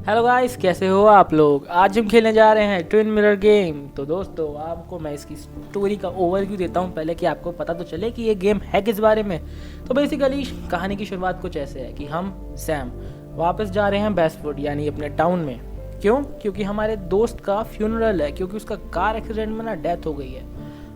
Hello guys, कैसे हो आप लोग। आज हम खेलने जा रहे हैं ट्विन मिरर गेम। तो दोस्तों, आपको मैं इसकी स्टोरी का ओवरव्यू देता हूं पहले, कि आपको पता तो चले कि ये गेम है किस बारे में। तो बेसिकली कहानी की शुरुआत कुछ ऐसे है कि हम सैम वापस जा रहे हैं बैसवुड, यानी अपने टाउन में। क्यों? क्योंकि हमारे दोस्त का फ्यूनरल है, क्योंकि उसका कार एक्सीडेंट में ना डेथ हो गई है।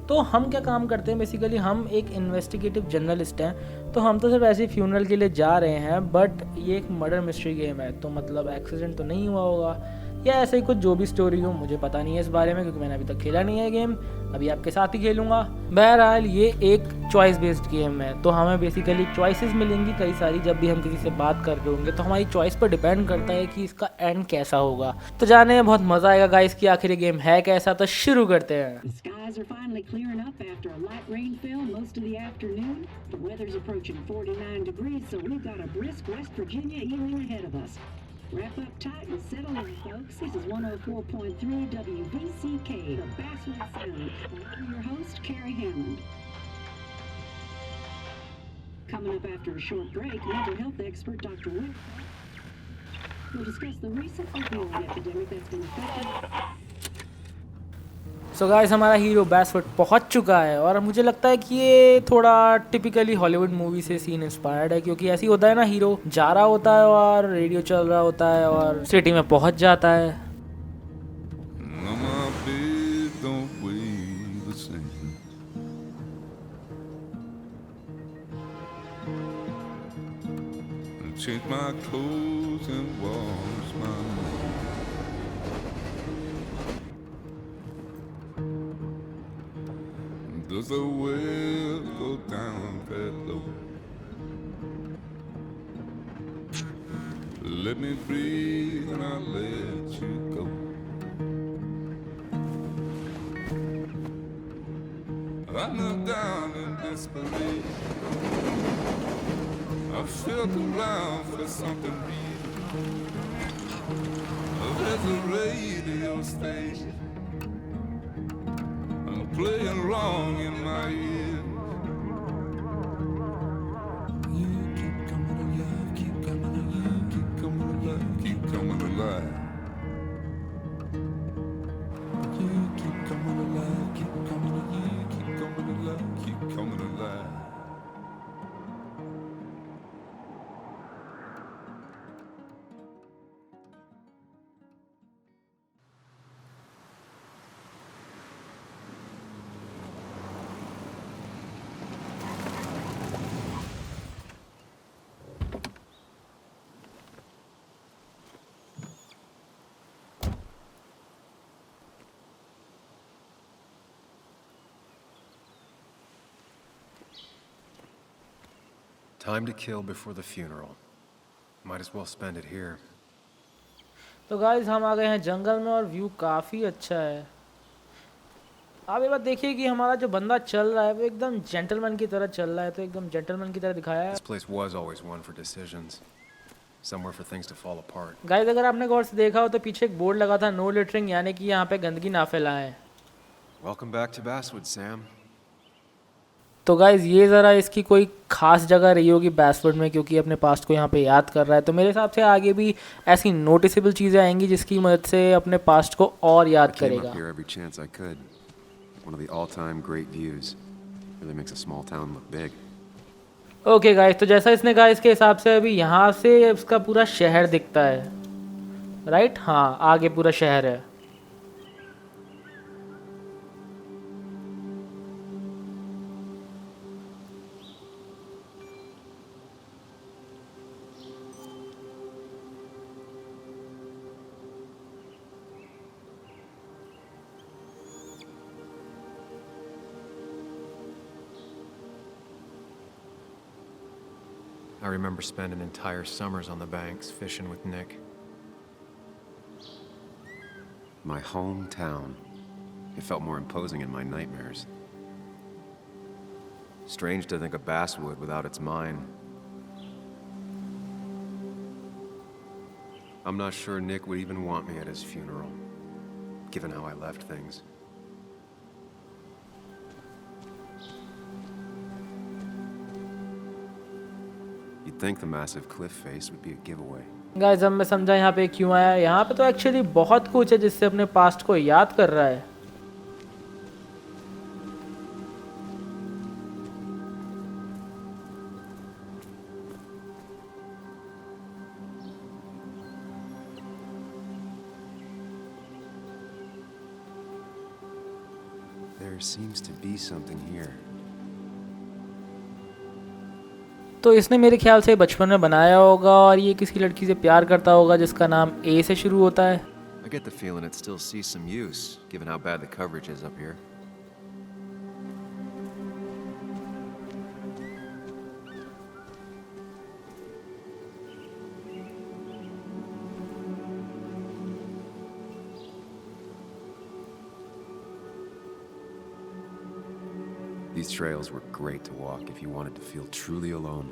तो हम क्या काम करते हैं, बेसिकली हम एक इन्वेस्टिगेटिव जर्नलिस्ट हैं। तो हम तो सिर्फ ऐसे फ्यूनरल के लिए जा रहे हैं, बट ये एक मर्डर मिस्ट्री गेम है, तो मतलब एक्सीडेंट तो नहीं हुआ होगा या ऐसे ही कुछ, जो भी स्टोरी हो मुझे पता नहीं है इस बारे में, क्योंकि मैंने अभी तक खेला नहीं है गेम। अभी आपके साथ ही खेलूंगा। बहरहाल ये एक चॉइस बेस्ड गेम है, तो हमें बेसिकली चॉइसेस मिलेंगी कई सारी। जब भी हम किसी से बात कर रहे होंगे तो हमारी चॉइस पर डिपेंड करता है कि इसका एंड कैसा होगा। तो जाने में बहुत मज़ा आएगा गाइस कि आखिर ये गेम है कैसा। तो शुरू करते हैं। The skies are finally clearing up after a light rainfall most of the afternoon. The weather's approaching 49 degrees, so we've got a brisk West Virginia evening ahead of us. Wrap up tight and settle in, folks. This is 104.3 WVCK, the Basswood Sound. I'm your host, Carrie Hammond. Coming up after a short break, mental health expert Dr. Wick will discuss the recent opioid epidemic that's been affecting. So guys, हमारा hero बैसवर्ड पहुंच चुका है, और मुझे लगता है कि ये थोड़ा टिपिकली हॉलीवुड मूवी से सीन इंस्पायर्ड है, क्योंकि ऐसी होता है ना, हीरो जा रहा होता है और रेडियो चल रहा होता है और सिटी में पहुंच जाता है। Change my clothes and wash my hands. Does the well go down that low? Let me breathe and I'll let you go. I knelt down in desperation. I felt around for something real. There's a radio station. I'm playing wrong in my ear. You keep coming alive, keep coming alive, keep coming alive, keep coming alive. You keep coming alive, keep coming alive, keep coming alive, keep coming alive. Time to kill before the funeral. Might as well spend it here. तो guys, हम आ गए हैं जंगल में और view काफ़ी अच्छा है। आप ये बात देखिए कि हमारा जो बंदा चल रहा है वो एकदम जेंटलमैन की तरह चल रहा है, तो एकदम जेंटलमैन की तरह दिखाया है। This place was always one for decisions. Somewhere for things to fall apart. Guys, अगर आपने गौर से देखा हो तो पीछे एक बोर्ड लगा था, नो लिटरिंग, यानी कि यहाँ पे गंदगी ना फैलाएं। Welcome back to Basswood, Sam. तो गाइज़, ये ज़रा इसकी कोई ख़ास जगह रही होगी बैसवर्ड में, क्योंकि अपने पास्ट को यहाँ पे याद कर रहा है। तो मेरे हिसाब से आगे भी ऐसी नोटिसेबल चीज़ें आएंगी जिसकी मदद से अपने पास्ट को और याद I came करेगा। up here every chance I could. One of the all-time great views. Really makes a small town look big. Okay guys, तो जैसा इसने कहा, इसके हिसाब से अभी यहाँ से उसका पूरा शहर दिखता है, राइट? हाँ, आगे पूरा शहर है। I remember spending entire summers on the banks fishing with Nick. My hometown. It felt more imposing in my nightmares. Strange to think of Basswood without its mine. I'm not sure Nick would even want me at his funeral, given how I left things. think the massive cliff face would be a giveaway. Guys अब मैं समझा यहाँ पे क्यों आया। यहाँ पे तो एक्चुअली बहुत कुछ है जिससे अपने पास्ट को याद कर रहा है। There seems to be something here. तो इसने मेरे ख्याल से बचपन में बनाया होगा और ये किसी लड़की से प्यार करता होगा जिसका नाम ए से शुरू होता है। I get the feeling it still sees some use, given how bad the coverage is up here. These trails were great to walk if you wanted to feel truly alone.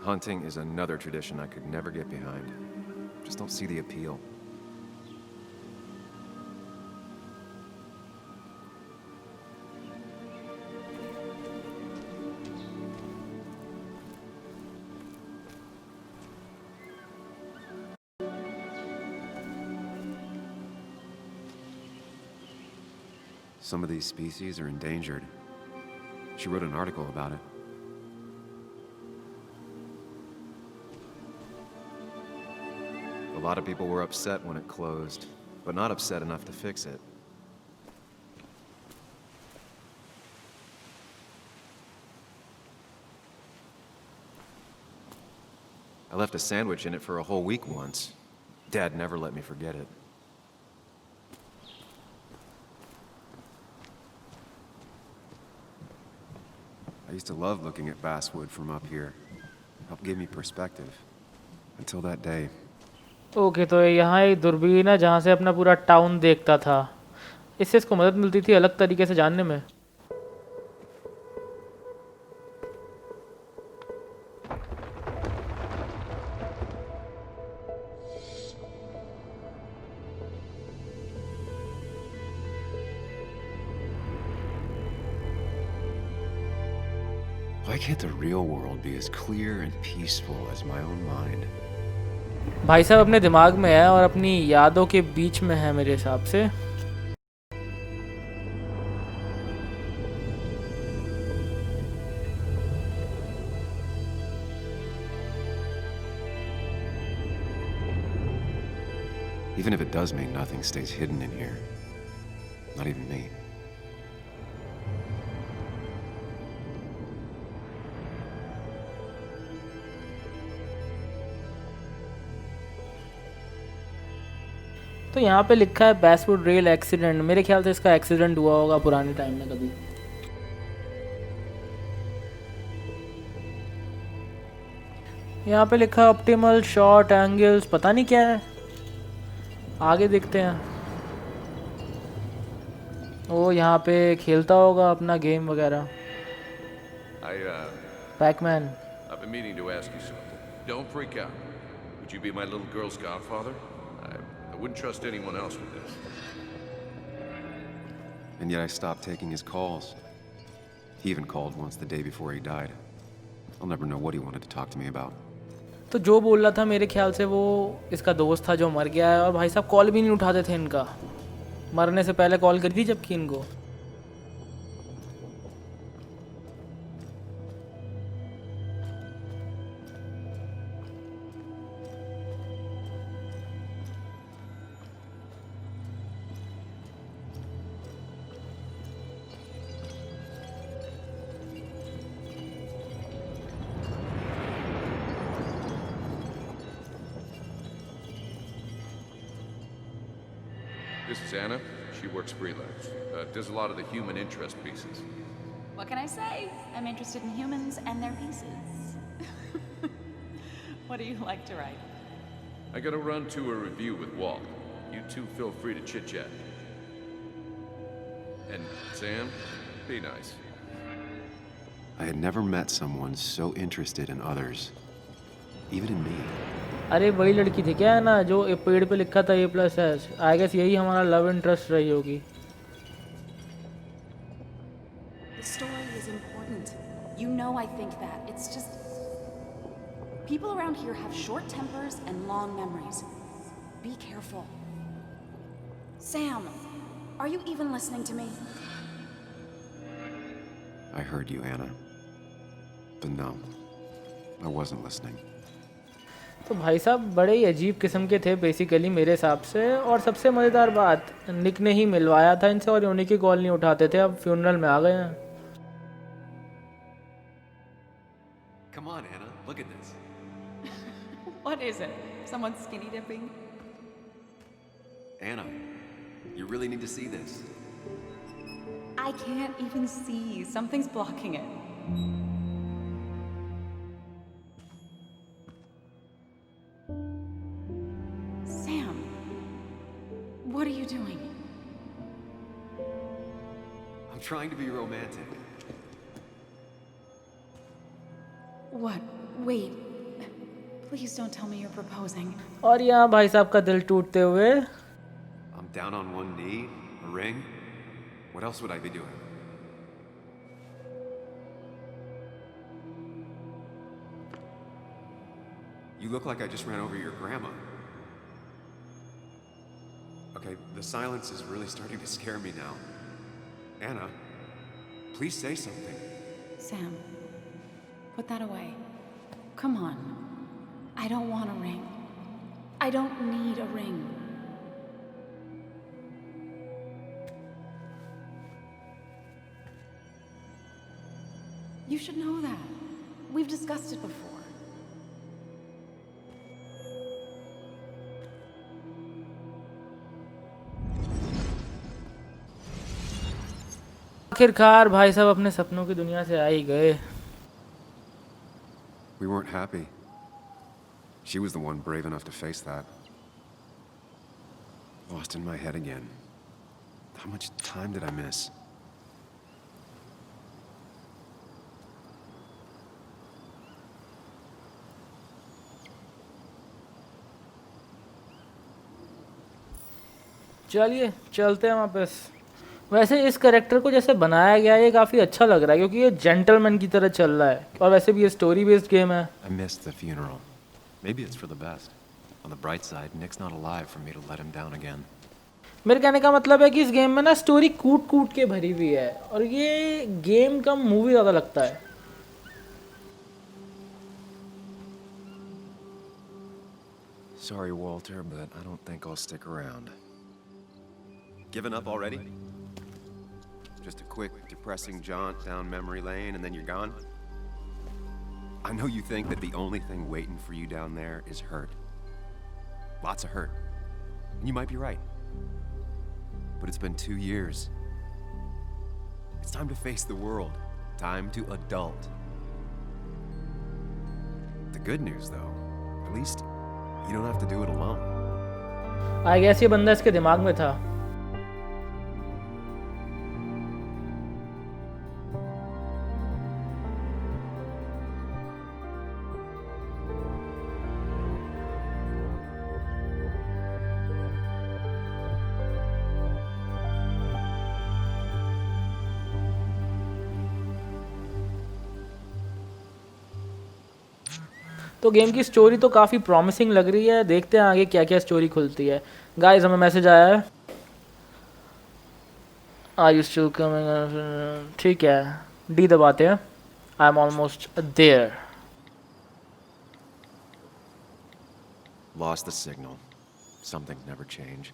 Hunting is another tradition I could never get behind. Just don't see the appeal. Some of these species are endangered. She wrote an article about it. A lot of people were upset when it closed, but not upset enough to fix it. I left a sandwich in it for a whole week once. Dad never let me forget it. I used to love looking at Basswood from up here. Helped give me perspective. Until that day. Okay तो यहाँ एक दूरबीन है जहाँ से अपना पूरा town देखता था। इससे इसको मदद मिलती थी अलग तरीके से जानने में। Why can't the real world be as clear and peaceful as my own mind? भाई साहब अपने दिमाग में है और अपनी यादों के बीच में है मेरे हिसाब से। Even if it does mean nothing stays hidden in here. Not even me. तो यहाँ पे लिखा है बैसवुड रेल एक्सीडेंट। मेरे ख्याल से इसका एक्सीडेंट हुआ होगा पुराने टाइम में कभी। यहाँ पे लिखा है ऑप्टिमल शॉट एंगल्स, पता नहीं क्या है, आगे देखते हैं। वो यहाँ पे खेलता होगा अपना गेम वगैरह। Pac-Man. I've been meaning to ask you something. Don't freak out. Would you be my little girl's godfather? I wouldn't trust anyone else with this. And yet I stopped taking his calls. He even called once the day before he died. I'll never know what he wanted to talk to me about. तो जो बोल रहा था मेरे ख्याल से वो इसका दोस्त था जो मर गया है, और भाई साहब कॉल भी नहीं उठाते थे इनका। मरने से पहले कॉल करी थी जबकि इनको। This is Anna. She works freelance. Does a lot of the human interest pieces. What can I say? I'm interested in humans and their pieces. What do you like to write? I gotta run to a review with Walt. You two feel free to chit-chat. And Sam, be nice. I had never met someone so interested in others. even in me. अरे वही लड़की थी क्या है ना जो पेड़ पे लिखा था A+S? आई गेस यही हमारा लव इंटरेस्ट रही होगी. The story is important. You know I think that. It's just... people around here have short tempers and long memories. Be careful. Sam, are you even listening to me? I heard you, Anna. But no, I wasn't listening. तो भाई साहब बड़े ही अजीब किस्म के थे basically मेरे हिसाब से. और सबसे मज़ेदार बात, निक ने ही मिलवाया था इनसे और उन्हीं की कॉल नहीं उठाते थे. अब फ्यूनरल में आ गए हैं. Come on, Anna, look at this. What is it? Someone skinny dipping? Anna, you really need to see this. I can't even see. Something's blocking it. Sam, what are you doing? I'm trying to be romantic. What? Wait. Please don't tell me you're proposing. और यहाँ भाई साहब का दिल टूटते हुए. I'm down on one knee, a ring. What else would I be doing? You look like I just ran over your grandma. Okay, the silence is really starting to scare me now. Anna, please say something. Sam, put that away. Come on. I don't want a ring. I don't need a ring. You should know that. We've discussed it before. आखिरकार भाई साहब अपने सपनों की दुनिया से आ ही गए. We weren't happy. She was the one brave enough to face that. Lost in my head again. How much time did I miss? चलिए चलते हैं वापस. वैसे इस कैरेक्टर को जैसे बनाया गया है ये काफ़ी अच्छा लग रहा है क्योंकि ये जेंटलमैन की तरह चल रहा है. और वैसे भी ये स्टोरी बेस्ड गेम है. I missed the funeral. Maybe it's for the best. On the bright side, Nick's not alive for me to let him down again. मेरे कहने का मतलब है कि इस गेम में ना स्टोरी कूट कूट के भरी हुई है और ये गेम का मूवी ज़्यादा लगता है. Sorry, Walter, but I don't think I'll stick around. Given up already? Just a quick, depressing jaunt down memory lane and then you're gone? I know you think that the only thing waiting for you down there is hurt. Lots of hurt. And you might be right. But it's been 2 years. It's time to face the world. Time to adult. The good news, though, at least you don't have to do it alone. I guess ये बंदा इसके दिमाग में था. तो game की story तो काफ़ी प्रॉमिसिंग लग रही है. देखते हैं आगे क्या क्या स्टोरी खुलती है. गाइस हमें मैसेज आया है. Are you still coming? ठीक है, डी दबाते हैं. I am almost there. Lost the signal. Something never changed.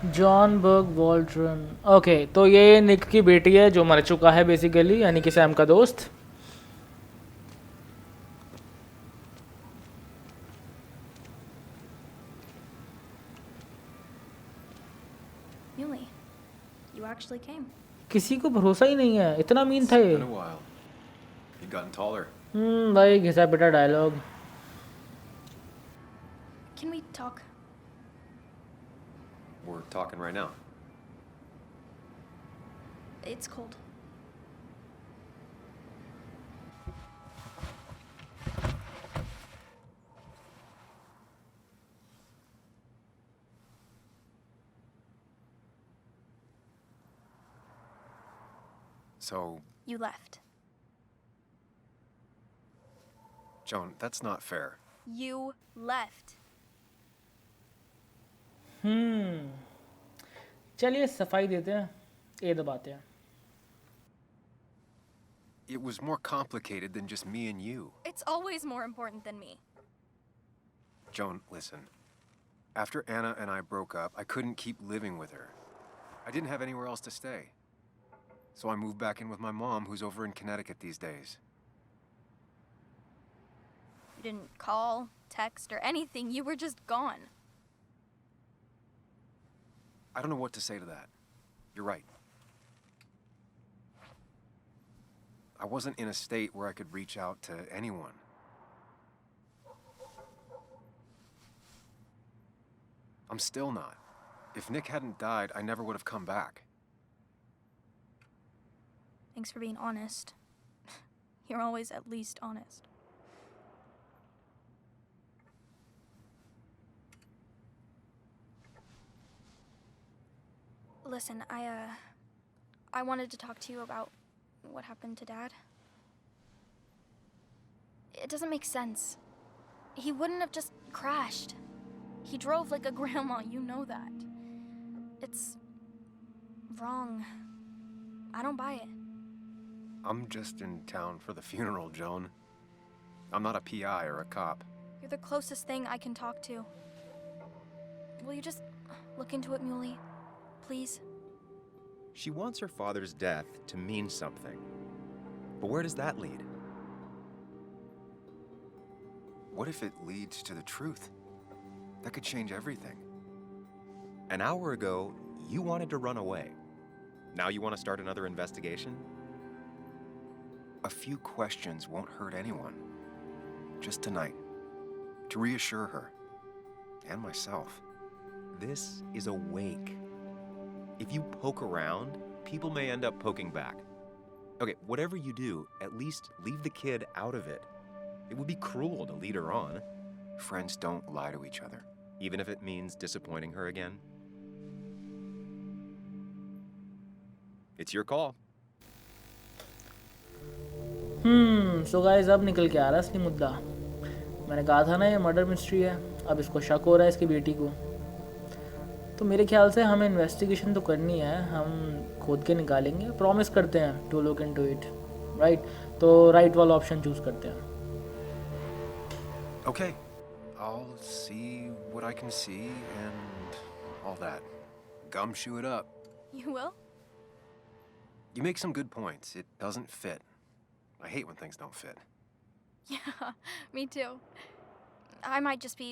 John Berg Waltron. Okay, तो ये निक की बेटी है जो मर चुका है बेसिकली, यानी कि सैम का दोस्त। Muley, you actually came. किसी को भरोसा ही नहीं है, इतना मीन था It's ये। been a while. You've gotten taller. भाई घिसा पिटा dialogue. Can we talk? We're talking right now. It's cold. So, You left. Joan, that's not fair. You left. चलिए सफाई देते हैं, ये दबाते हैं। It was more complicated than just me and you. It's always more important than me. Joan, listen. After Anna and I broke up, I couldn't keep living with her. I didn't have anywhere else to stay. So I moved back in with my mom, who's over in Connecticut these days. You didn't call, text, or anything. You were just gone. I don't know what to say to that. You're right. I wasn't in a state where I could reach out to anyone. I'm still not. If Nick hadn't died, I never would have come back. Thanks for being honest. You're always at least honest. Listen, I wanted to talk to you about what happened to Dad. It doesn't make sense. He wouldn't have just crashed. He drove like a grandma, you know that. It's wrong. I don't buy it. I'm just in town for the funeral, Joan. I'm not a PI or a cop. You're the closest thing I can talk to. Will you just look into it, Muley? Please? She wants her father's death to mean something. But where does that lead? What if it leads to the truth? That could change everything. An hour ago, you wanted to run away. Now you want to start another investigation? A few questions won't hurt anyone. Just tonight. To reassure her. And myself. This is a wake. If you poke around, people may end up poking back. Okay, whatever you do, at least leave the kid out of it. It would be cruel to lead her on. Friends don't lie to each other. Even if it means disappointing her again. It's your call. So guys अब निकल के आ रहा है असली मुद्दा। मैंने कहा था ना ये मर्डर मिस्ट्री है, अब इसको शक हो रहा है इसकी बेटी को। तो मेरे ख्याल से हमें इन्वेस्टिगेशन तो करनी है, हम खोद के निकालेंगे, प्रॉमिस करते हैं to look into it, right? तो राइट वाला ऑप्शन चूज करते हैं। Okay, I'll see what I can see and all that. Gumshoe it up. You will? You make some good points. It doesn't fit. I hate when things don't fit. Yeah, me too. I might just be,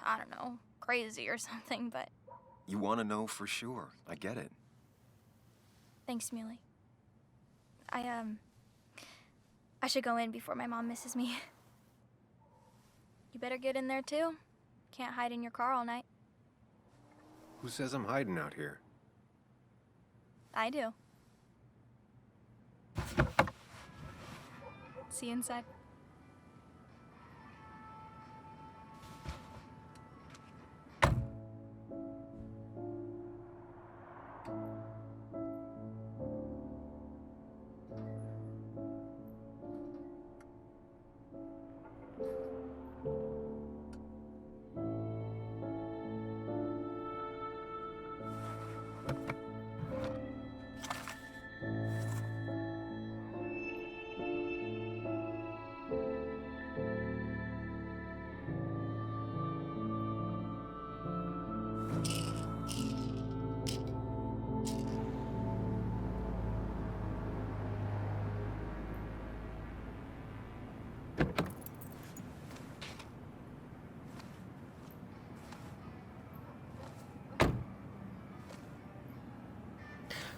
I don't know, crazy or something, but You want to know for sure. I get it. thanks, Muley. I should go in before my mom misses me. You better get in there too. Can't hide in your car all night. Who says I'm hiding out here? I do. See you inside.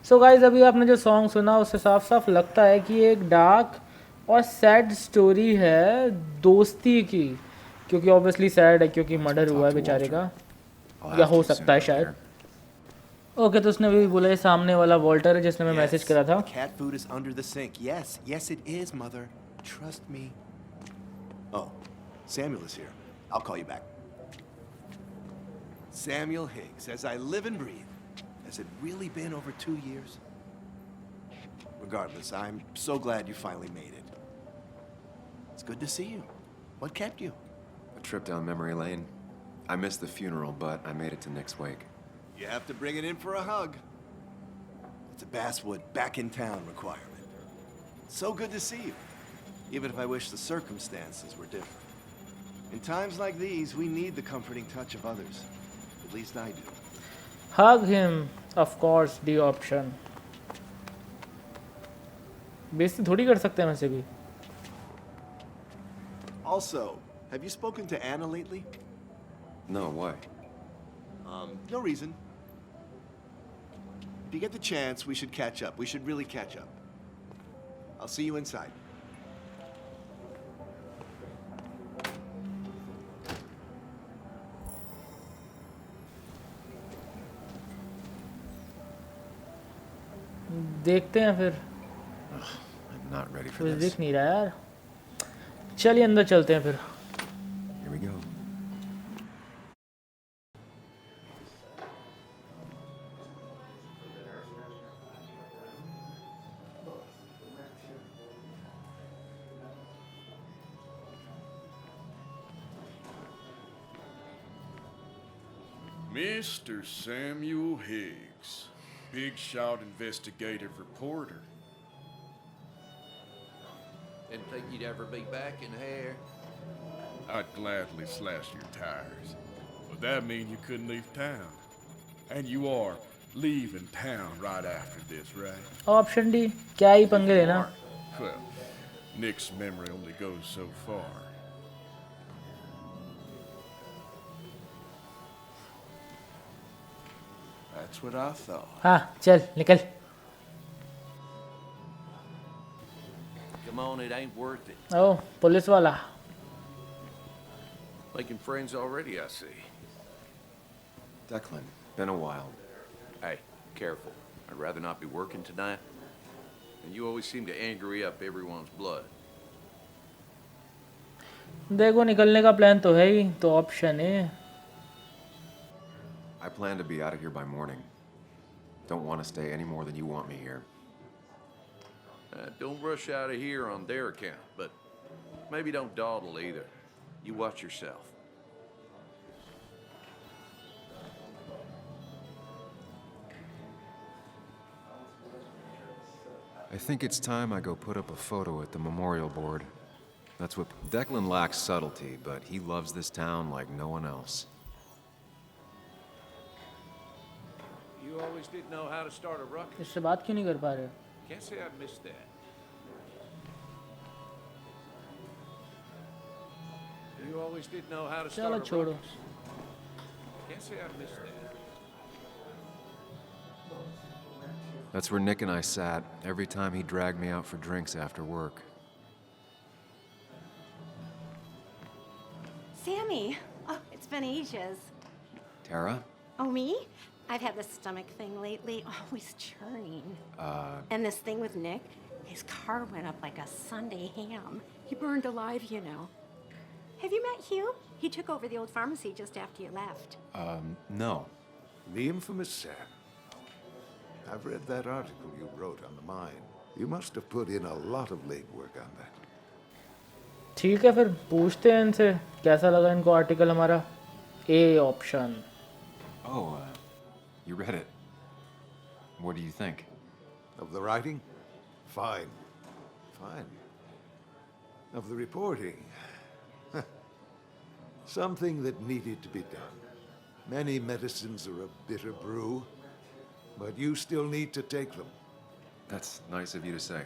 So guys अभी आपने जो song सुना उससे साफ साफ लगता है कि ये एक डार्क और सैड स्टोरी है दोस्ती की, क्योंकि ऑब्वियसली सैड है क्योंकि मर्डर हुआ है बेचारे का, I'll या have हो to soon, सकता है my शायद। dear. ओके तो उसने भी बोला ये सामने वाला वॉल्टर है जिसने मैं मैसेज करा था। The cat food is under the sink. Yes, yes it is, Mother. Trust me. Oh, Samuel is here. I'll call you back. Samuel Higgs, as I live and breathe. Has it really been over 2 years? Regardless, I'm so glad you finally made it. It's good to see you. What kept you? A trip down memory lane. I missed the funeral, but I made it to Nick's wake. You have to bring it in for a hug. It's a Basswood back in town requirement. So good to see you. Even if I wish the circumstances were different. In times like these, we need the comforting touch of others. At least I do. Hug him, of course, the option. बेइज्जती थोड़ी कर सकते हैं वैसे भी। Also, have you spoken to Anna lately? No, why? No reason. If you get the chance, we should catch up. We should really catch up. I'll see you inside. देखते हैं फिर, I'm not ready for कुछ this. दिख नहीं रहा यार। चलिए अंदर चलते हैं फिर। Here we go. Mr. Samuel Higgs, big shot investigative reporter. Didn't think you'd ever be back in here. I'd gladly slash your tires, but that mean you couldn't leave town. And you are leaving town right after this, right? Option D, क्या ही पंगे लेना। Well, Nick's memory only goes so far. That's what I thought. हाँ चल निकल। Come on, it ain't worth it. ओ police वाला। Making friends already, I see. Declan, been a while. Hey, careful. I'd rather not be working tonight. And you always seem to angry up everyone's blood. देखो निकलने का plan तो है ही, तो option है। I plan to be out of here by morning. Don't want to stay any more than you want me here. Don't rush out of here on their account, but maybe don't dawdle either. You watch yourself. I think it's time I go put up a photo at the memorial board. That's what Declan lacks subtlety, but he loves this town like no one else. You always did know how to start a ruckus. इससे बात क्यों नहीं कर पा रहे? Can't say I missed that. You always did know how to start चलो a छोड़ो। ruckus. Can't say I missed that. That's where Nick and I sat every time he dragged me out for drinks after work. Sammy! Oh, it's been ages. Tara? Oh, me? I've had this stomach thing lately, always churning. And this thing with Nick, his car went up like a Sunday ham. He burned alive, you know. Have you met Hugh? He took over the old pharmacy just after you left. No. The infamous Sam. I've read that article you wrote on the mine. You must have put in a lot of legwork on that. ठीक है फिर पूछते हैं इनसे कैसा लगा इनको article हमारा। A option. Oh, you read it. What do you think? Of the writing? Fine. Fine. Of the reporting? Something that needed to be done. Many medicines are a bitter brew, but you still need to take them. That's nice of you to say.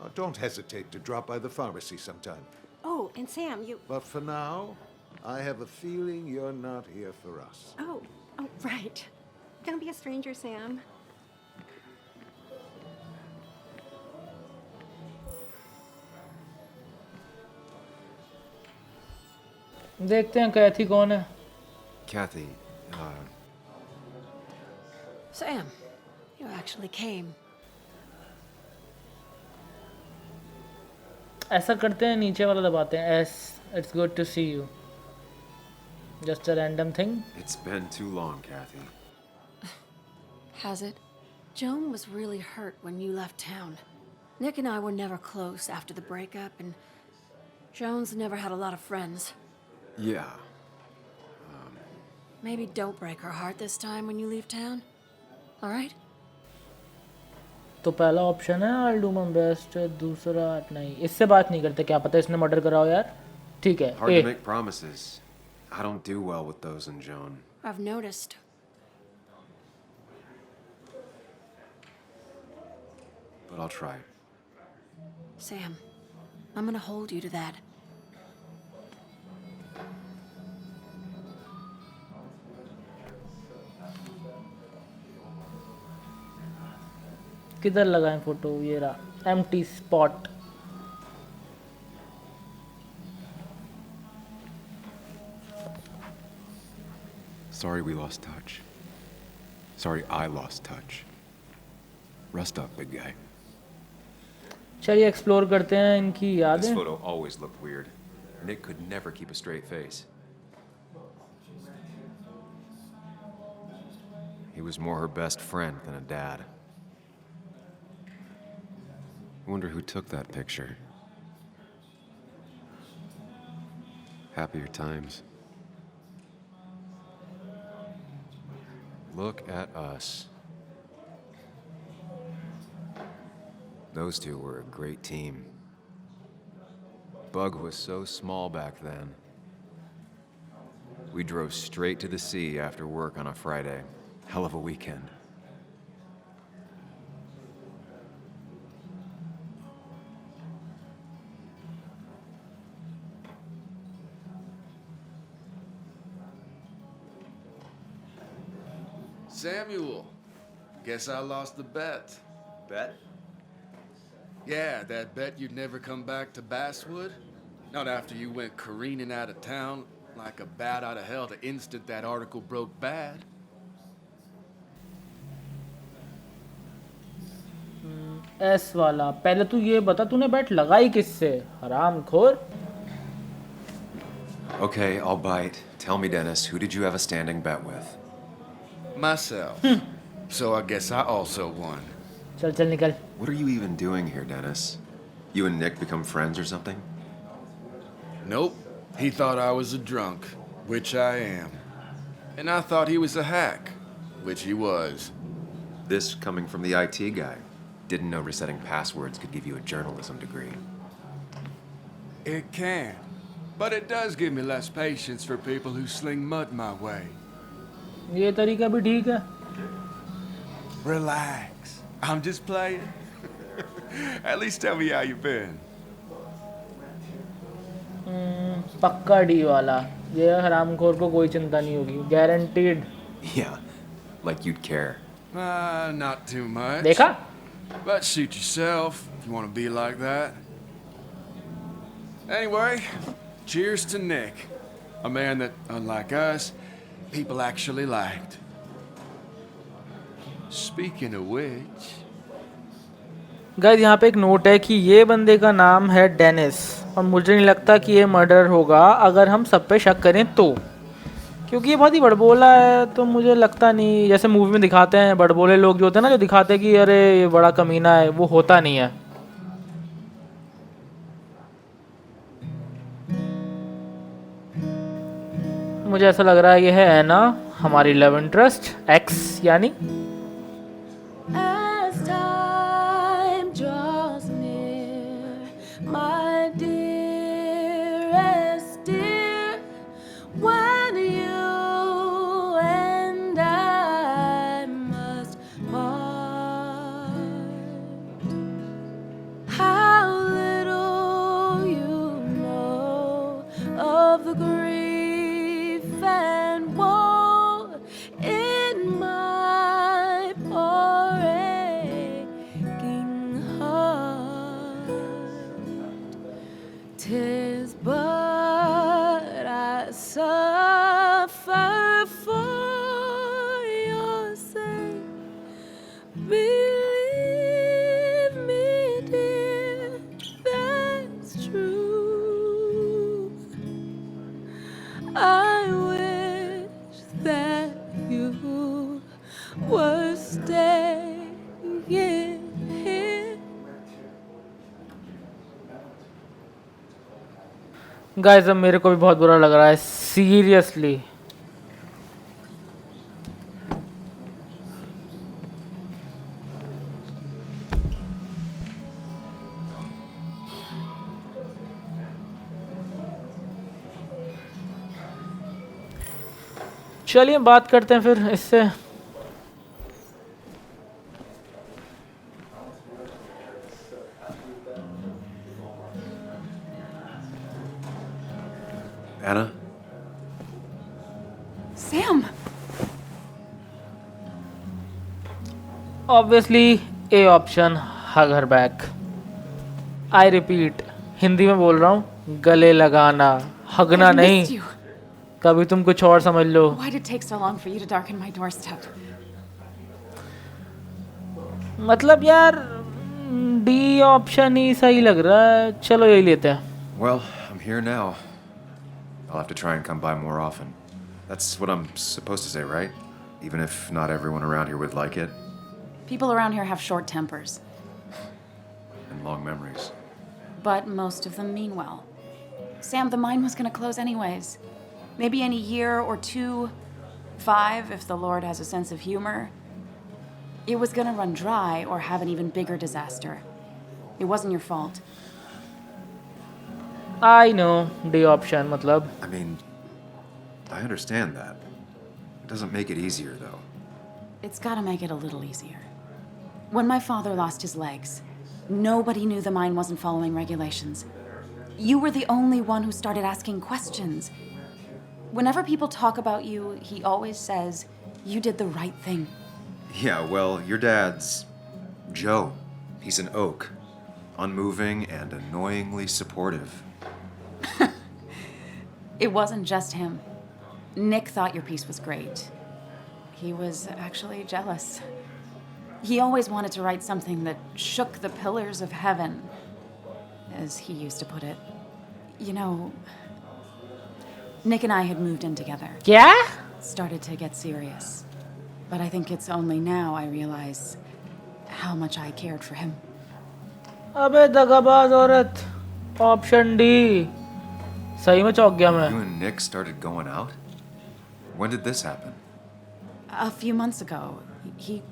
Oh, don't hesitate to drop by the pharmacy sometime. Oh, and Sam, you... But for now, I have a feeling you're not here for us. Oh, right. Don't be a stranger, Sam. देखते हैं कैथी कौन है। Kathy, Sam, you actually came. ऐसा करते हैं, नीचे वाला दबाते हैं, yes, it's good to see you, just a random thing. it's been too long, Kathy. Has it? Joan was really hurt when you left town. Nick and I were never close after the breakup, and Joan's never had a lot of friends. Yeah. Maybe don't break her heart this time when you leave town. All right? तो पहला option है I do my best, दूसरा नहीं, इससे बात नहीं करते, क्या पता इसने मर्डर कराओ यार। ठीक है, Hard A to make promises. I don't do well with those in Joan. I've noticed. But I'll try. Sam, I'm gonna hold you to that. किधर लगाएं फोटो, ये रहा, empty spot. Sorry we lost touch. Sorry I lost touch. Rest up, big guy. चलिए explore करते हैं इनकी This यादें। photo always looked weird. Nick could never keep a straight face. He was more her best friend than a dad. I wonder who took that picture. Happier times. Look at us. Those two were a great team. Bug was so small back then. We drove straight to the sea after work on a Friday. Hell of a weekend. Samuel, guess I lost the bet. Bet? Yeah, that bet you'd never come back to Basswood? Not after you went careening out of town like a bat out of hell the instant that article broke bad. S वाला, पहले तू ये बता तूने bat लगाई किससे, हरामखोर। Okay, I'll bite. Tell me, Dennis, who did you have a standing bet with? Myself. So I guess I also won. चल चल निकल। What are you even doing here, Dennis? You and Nick become friends or something? Nope. He thought I was a drunk, which I am. And I thought he was a hack, which he was. This coming from the IT guy. Didn't know resetting passwords could give you a journalism degree. It can. But it does give me less patience for people who sling mud my way. ये तरीका भी ठीक है। Relax. I'm just playing. At least tell me how you've been. पक्का D वाला, ये हरामखोर को कोई चिंता नहीं होगी, guaranteed. Yeah, like you'd care. Not too much. देखा? But suit yourself if you want to be like that. Anyway, cheers to Nick. A man that, unlike us, people actually liked. Speaking of which... guys यहाँ पे एक note है कि ये बंदे का नाम है डेनिस, और मुझे नहीं लगता कि ये मर्डर होगा अगर हम सब पे शक करें तो, क्योंकि ये बहुत ही बड़बोला है। तो मुझे लगता नहीं, जैसे मूवी में दिखाते हैं बड़बोले लोग जो होते हैं ना, जो दिखाते हैं कि अरे ये बड़ा कमीना है, वो होता नहीं है। मुझे ऐसा लग रहा है ये है एना, हमारी लव इंटरेस्ट, एक्स यानी। As time draws near, my dearest dear, when you and I must part, how little you know of the grief and woe in my Believe me, dear, that's true. I wish that you were staying here. Guys अब मेरे को भी बहुत बुरा लग रहा है seriously. चलिए बात करते हैं फिर इससे. Anna? Sam! Obviously A option, hug her back. I repeat, Hindi में बोल रहा हूँ, गले लगाना, हगना नहीं. Missed you. कभी तुम कुछ और समझ लो. Why did it take so long for you to darken my doorstep? मतलब यार डी ऑप्शन ही सही लग रहा है. चलो यही लेते हैं. Well, I'm here now. I'll have to try and come by more often. That's what I'm supposed to say, right? Even if not everyone around here would like it. People around here have short tempers, And long memories. but most of them mean well. Sam, the mine was gonna close anyways. Maybe in a year or 2, 5, if the Lord has a sense of humor. It was gonna run dry or have an even bigger disaster. It wasn't your fault. I know D option मतलब. I mean, I understand that. It doesn't make it easier, though. It's gotta make it a little easier. When my father lost his legs, nobody knew the mine wasn't following regulations. You were the only one who started asking questions. Whenever people talk about you, he always says, you did the right thing. Yeah, well, your dad's Joe. He's an oak. Unmoving and annoyingly supportive. It wasn't just him. Nick thought your piece was great. He was actually jealous. He always wanted to write something that shook the pillars of heaven, as he used to put it. You know, Nick and I had moved in together. क्या? Started to get serious. But I think it's only now I realize how much I cared for him. अबे दगाबाज औरत. Option D. सही में चौंक गया मैं. You and Nick started going out? When did this happen? A few months ago, he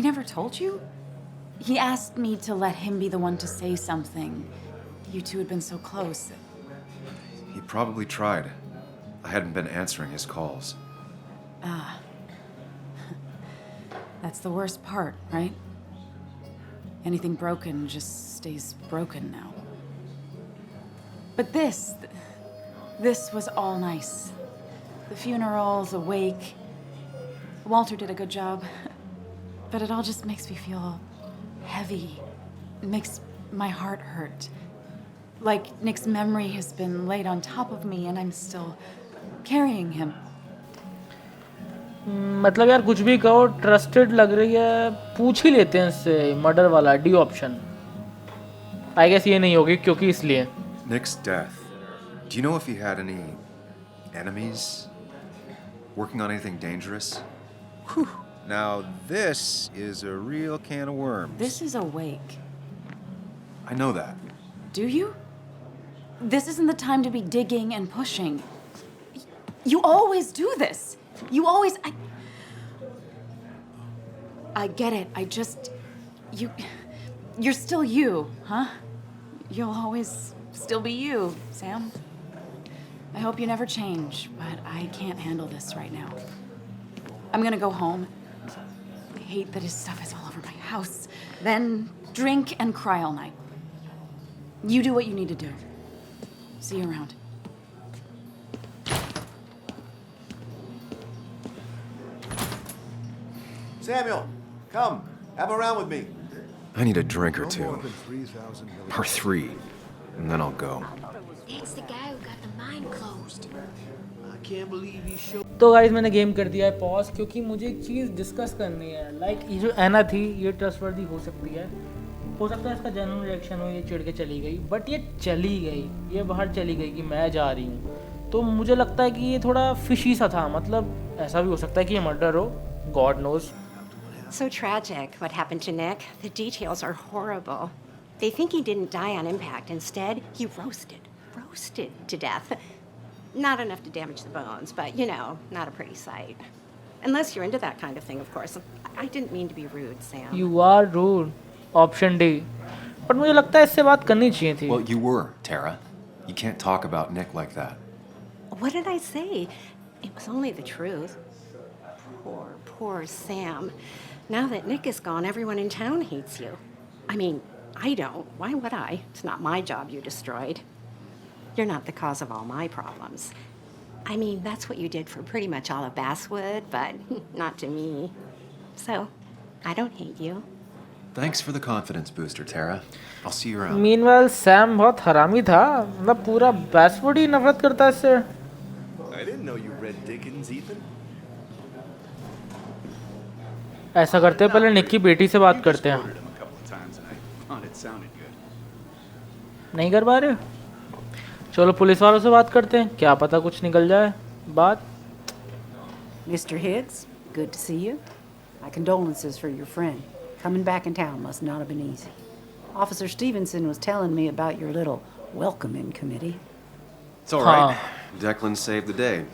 never told you? He asked me to let him be the one to say something. You two had been so close. He probably tried. I hadn't been answering his calls. Ah. That's the worst part, right? Anything broken just stays broken now. But this was all nice. The funeral, the wake. Walter did a good job. But it all just makes me feel heavy. It makes my heart hurt. Like Nick's memory has been laid on top of me and I'm still carrying him. मतलब यार कुछ भी कहो, trusted लग रही है. पूछ ही लेते हैं इससे. मर्डर वाला डी ऑप्शन. आई गेस ये नहीं होगी क्योंकि इसलिए. Nick's death. Do you know if he had any enemies? Working on anything dangerous? Whew. Now this is a real can of worms. This is a wake. I know that. Do you? This isn't the time to be digging and pushing. You always do this. You always... I get it. I just... You're still you, huh? You'll always still be you, Sam. I hope you never change, but I can't handle this right now. I'm gonna go home. I hate that his stuff is all over my house. Then drink and cry all night. You do what you need to do. See you around. Samuel, come. Have a round with me. I need a drink or No two. more than 3,000 Or 3. And then I'll go. That's the guy who got the mine closed. I can't believe he showed... तो guys मैंने game कर दिया है pause क्योंकि मुझे एक चीज़ discuss करनी है। लाइक ये जो एना थी ये ट्रस्टवर्दी हो सकती है, हो सकता है इसका जेन्युइन रिएक्शन हो, ये चिढ़ के चली गई, बट ये चली गई, ये बाहर चली गई कि मैं जा रही हूँ। तो मुझे लगता है कि ये थोड़ा फिशी सा था, मतलब ऐसा भी हो सकता है कि ये मर्डर हो, God knows. So tragic what happened to Nick. The details are horrible. They think he didn't die on impact. Instead, he roasted to death. Not enough to damage the bones, but not a pretty sight. Unless you're into that kind of thing, of course. I didn't mean to be rude, Sam. You are rude. Option D. But मुझे लगता है इससे बात करनी चाहिए थी। Well, you were, Tara. You can't talk about Nick like that. What did I say? It was only the truth. Poor Sam. Now that Nick is gone, everyone in town hates you. I mean, I don't. Why would I? It's not my job you destroyed. You're not the cause of all my problems. I mean, that's what you did for pretty much all of Basswood, but not to me. So, I don't hate you. Thanks for the confidence booster, Tara. I'll see you around. Meanwhile, Sam बहुत हरामी था, मतलब पूरा बैसवुड ही नफरत करता है इससे। I didn't know you read Dickens, Ethan. ऐसा करते हैं पहले निक की बेटी से बात करते हैं। नहीं कर पा रहे? चलो पुलिस वालों से बात करते हैं, क्या पता कुछ निकल जाए बात। Mr. Higgs, good to see you. My condolences for your friend. Coming back in town must not have been easy. Officer Stevenson was telling me about your little welcoming committee. It's all right. Declan saved the day.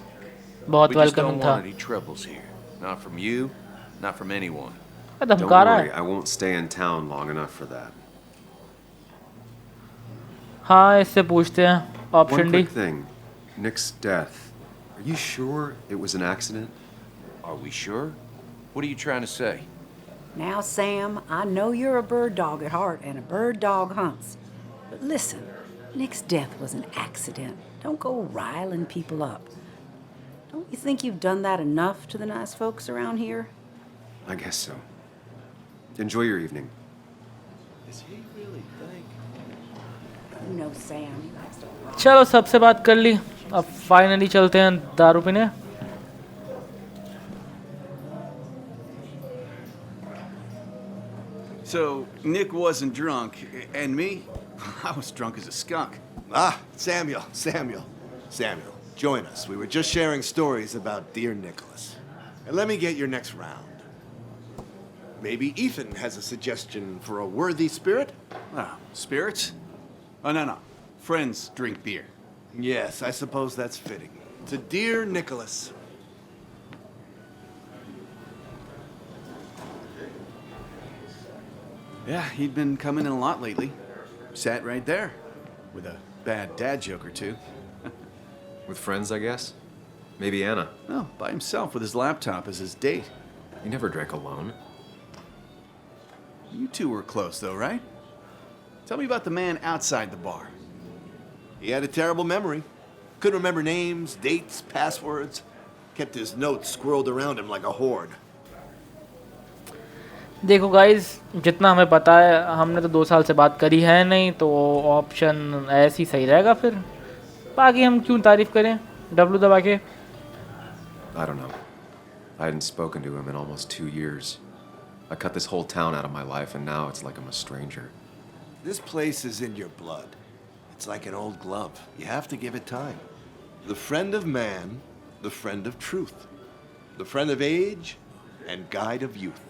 बहुत We just don't welcoming था। want any troubles here. Not from you, not from anyone. Don't worry, I won't stay in town long enough for that. हाँ इससे पूछते हैं। One option D. quick thing. Nick's death. Are you sure it was an accident? Are we sure? What are you trying to say? Now, Sam, I know you're a bird dog at heart and a bird dog hunts. But listen, Nick's death was an accident. Don't go riling people up. Don't you think you've done that enough to the nice folks around here? I guess so. Enjoy your evening. Does he really think? You know Sam, he likes to rock. चलो सबसे बात कर ली, अब finally चलते हैं दारू पीने। So, Nick wasn't drunk, and me? I was drunk as a skunk. Ah, Samuel, join us. We were just sharing stories about dear Nicholas. And let me get your next round. Maybe Ethan has a suggestion for a worthy spirit? Oh, spirits? Oh, no. Friends drink beer. Yes, I suppose that's fitting. To dear Nicholas. Yeah, he'd been coming in a lot lately. Sat right there, with a bad dad joke or two. With friends, I guess? Maybe Anna. Oh, by himself with his laptop as his date. You never drank alone. You two were close, though, right? Tell me about the man outside the bar. He had a terrible memory. Couldn't remember names, dates, passwords. Kept his notes squirreled around him like a hoard. देखो guys, जितना हमें पता है, हमने तो 2 साल से बात करी है नहीं, तो ऑप्शन ऐसे ही सही रहेगा फिर। बाकी हम क्यों तारीफ करें डब्लू दबा के। I don't know. I hadn't spoken to him in almost 2 years. I cut this whole town out of my life, and now it's like I'm a stranger. This place is in your blood. It's like an old glove. You have to give it time. The friend of man, the friend of truth. The friend of age, and guide of youth.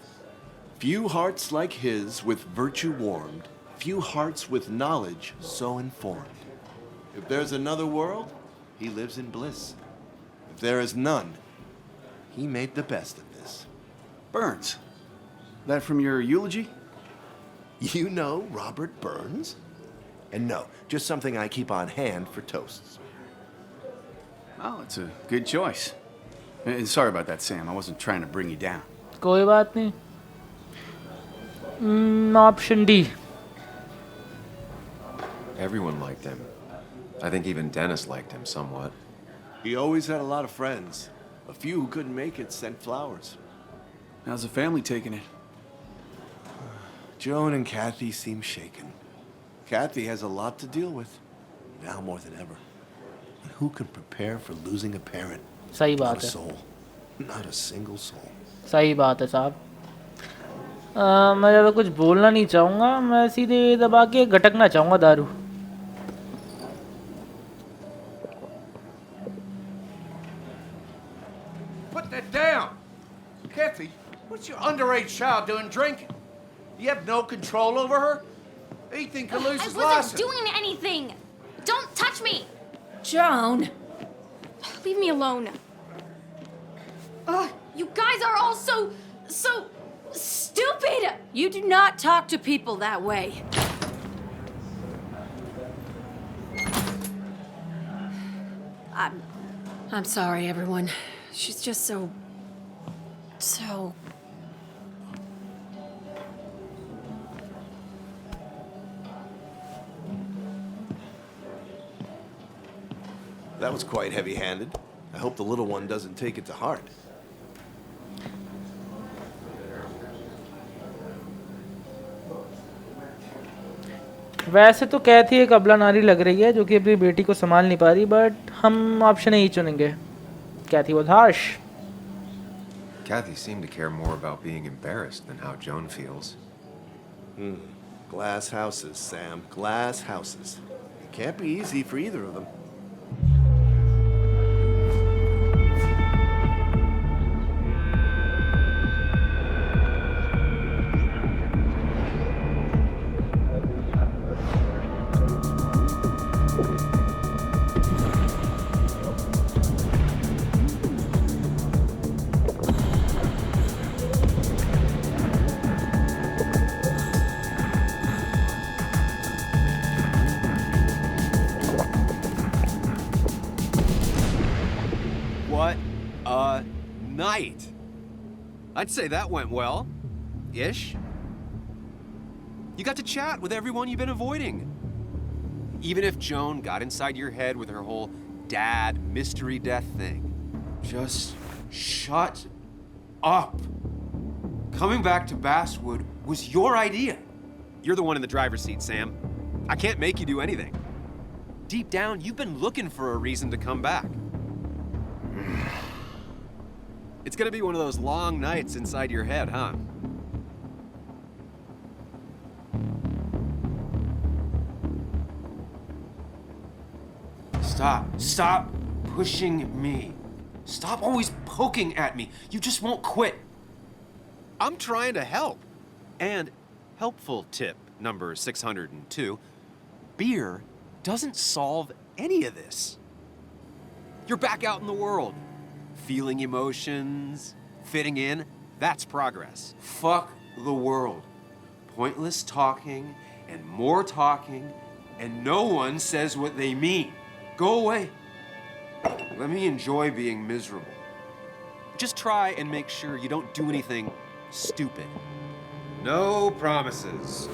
Few hearts like his with virtue warmed, few hearts with knowledge so informed. If there's another world, he lives in bliss. If there is none, he made the best of this. Burns. That from your eulogy? You know Robert Burns? And no, just something I keep on hand for toasts. Oh, it's a good choice. And sorry about that, Sam. I wasn't trying to bring you down. कोई बात नहीं। Option D. Everyone liked him. I think even Dennis liked him somewhat. He always had a lot of friends. A few who couldn't make it sent flowers. How's the family taking it? Joan and Kathy seem shaken. Kathy has a lot to deal with, now more than ever. And who can prepare for losing a parent? सही Not बात a है, soul. Not a single soul. सही बात है साहब। मैं ज़्यादा कुछ बोलना नहीं चाहूँगा, मैं सीधे दबा के गटकना चाहूँगा दारू। Put that down! Kathy, what's your underage child doing drinking? You have no control over her? Ethan could lose his I wasn't license. doing anything! Don't touch me! Joan! Leave me alone. Ugh, you guys are all so stupid! You do not talk to people that way. I'm sorry, everyone. She's just so... That was quite heavy-handed. I hope the little one doesn't take it to heart. वैसे तो कैथी एक अबला नारी लग रही है जो कि अपनी बेटी को संभाल नहीं पा रही, बट हम ऑप्शन यही चुनेंगे। कैथी was harsh. Kathy seemed to care more about being embarrassed than how Joan feels. Glass houses, Sam. Glass houses. It can't be easy for either of them. What a night! I'd say that went well. Ish. You got to chat with everyone you've been avoiding. Even if Joan got inside your head with her whole dad mystery death thing. Just shut up. Coming back to Basswood was your idea. You're the one in the driver's seat, Sam. I can't make you do anything. Deep down, you've been looking for a reason to come back. It's gonna be one of those long nights inside your head, huh? Stop pushing me. Stop always poking at me. You just won't quit. I'm trying to help. And helpful tip number 602, beer doesn't solve any of this. You're back out in the world. Feeling emotions, fitting in, that's progress. Fuck the world. Pointless talking and more talking, and no one says what they mean. Go away. Let me enjoy being miserable. Just try and make sure you don't do anything stupid. No promises.